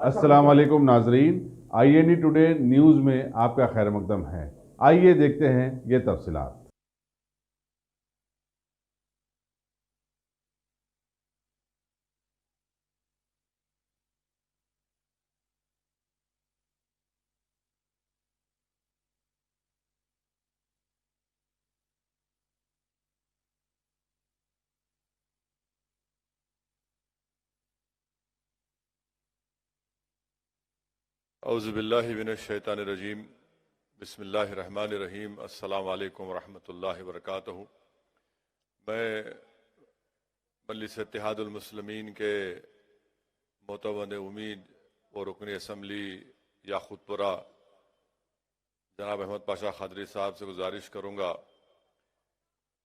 अस्सलाम वालेकुम नाजरीन। INE टुडे न्यूज़ में आपका खैर मकदम है। आइए देखते हैं ये तफसीलात। औज़ुबिल्लाहि मिनश्शैतानिर्रजीम बिस्मिल्लाहिर्रहमानिर्रहीम अस्सलामु अलैकुम वरहमतुल्लाहि वबरकातुहू। मैं मजलिस इत्तेहादुल मुस्लिमीन के मोतवन्ने उम्मीद और रुकन असम्बली याखूतपुरा जनाब अहमद पाशा खादरी साहब से गुजारिश करूँगा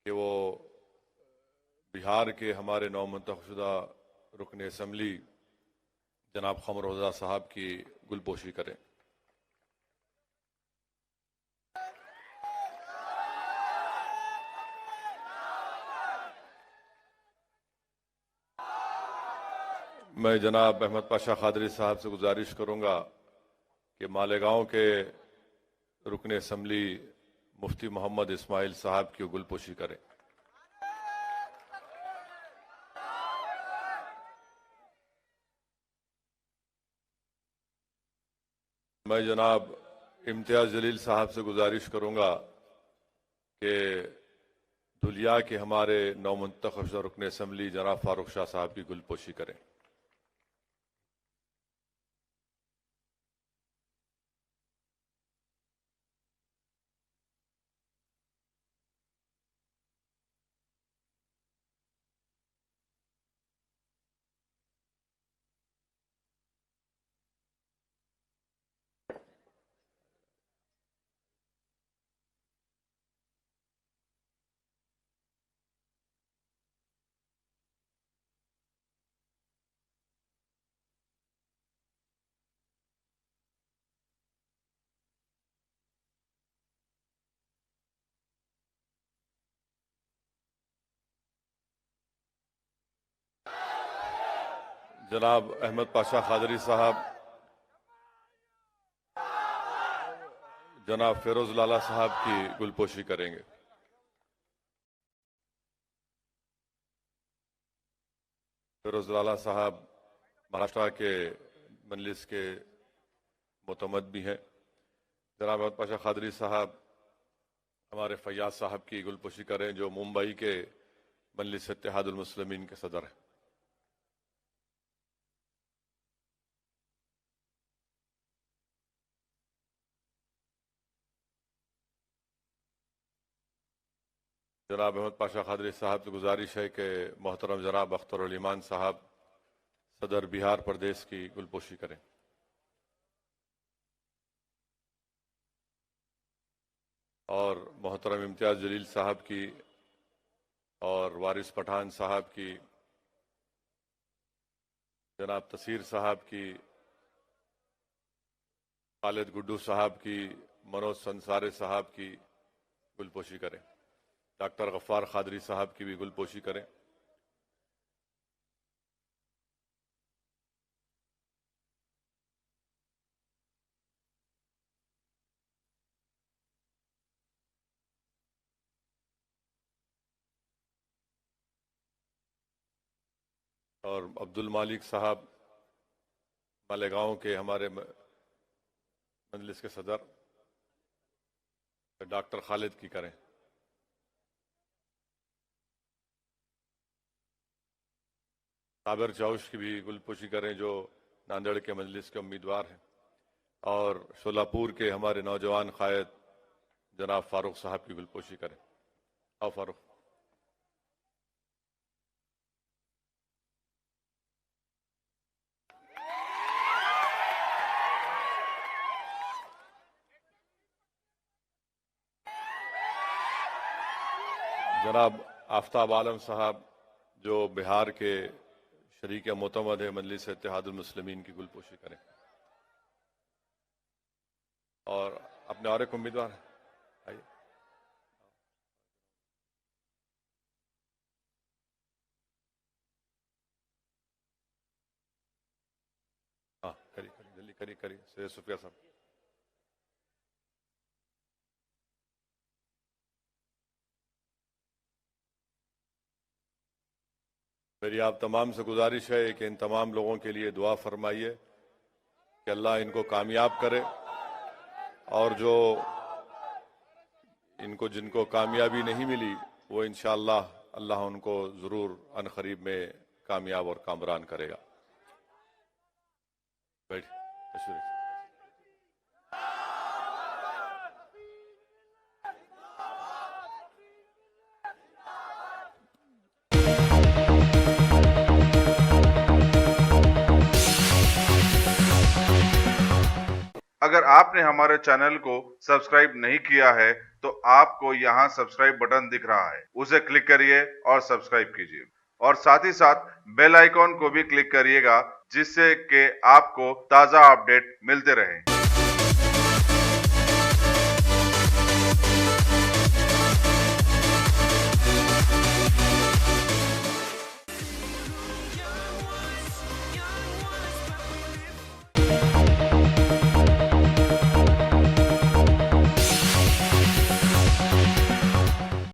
कि वो बिहार के हमारे नौ मुंतखबशुदा रुकन असम्बली जनाब क़मर रज़ा साहब की गुलपोशी करें। मैं जनाब अहमद पाशा खादरी साहब से गुजारिश करूँगा कि मालेगांव के रुकन असम्बली मुफ्ती मोहम्मद इस्माइल साहब की गुलपोशी करें। मैं जनाब इम्तियाज़ जलील साहब से गुजारिश करूँगा कि धुलिया के हमारे नौ मुंतखब रुकन असम्बली जनाब फारूक शाह साहब की गुलपोशी करें। जनाब अहमद पाशा खादरी साहब, जनाब फिरोज लाला साहब की गुलपोशी करेंगे। फिरोज लाला साहब महाराष्ट्र के मजलिस के मुतमद भी हैं। जनाब अहमद पाशा खादरी साहब हमारे फैयाज साहब की गुलपोशी करें जो मुंबई के मजलिस इत्तेहादुल मुस्लिमीन के सदर हैं। जनाब अहमद पाशा खादरी साहब से गुजारिश है कि मोहतरम जनाब अख्तर उल ईमान साहब सदर बिहार प्रदेश की गुलपोशी करें। और मोहतरम इम्तियाज़ जलील साहब की और वारिस पठान साहब की, जनाब तसीर साहब की, खालिद गुड्डू साहब की, मनोज संसारे साहब की गुलपोशी करें। डॉक्टर गफ्फार खादरी साहब की भी गुलपोशी करें। और अब्दुल मालिक साहब मालेगांव के हमारे मजलिस के सदर डॉक्टर खालिद की करें। साबिर चौश की भी गुलपोशी करें जो नांदेड़ के मजलिस के उम्मीदवार हैं। और शोलापुर के हमारे नौजवान कायद जनाब फारूक साहब की गुलपोशी करें। आओ फारूक। जनाब आफ्ताब आलम साहब जो बिहार के शरीक मोतमद है मजलिस इत्तेहादुल मुस्लिमीन की गुलपोशी करें। और अपने और एक उम्मीदवार हैं, आइए। ہاں کریے جلدی کریے سید صفیہ صاحب. میری آپ تمام سے گزارش ہے کہ ان تمام لوگوں کے لیے دعا فرمائیے کہ اللہ ان کو کامیاب کرے، اور جو جن کو کامیابی نہیں ملی وہ انشاءاللہ اللہ ان کو ضرور ان قریب میں کامیاب اور کامران کرے گا. بیٹھ تشریف. اگر آپ نے ہمارے چینل کو سبسکرائب نہیں کیا ہے تو آپ کو یہاں سبسکرائب بٹن دکھ رہا ہے، اسے کلک کریے اور سبسکرائب کیجیے، اور ساتھ ہی ساتھ بیل آئیکن کو بھی کلک کریے گا، جس سے کہ آپ کو تازہ اپڈیٹ ملتے رہیں.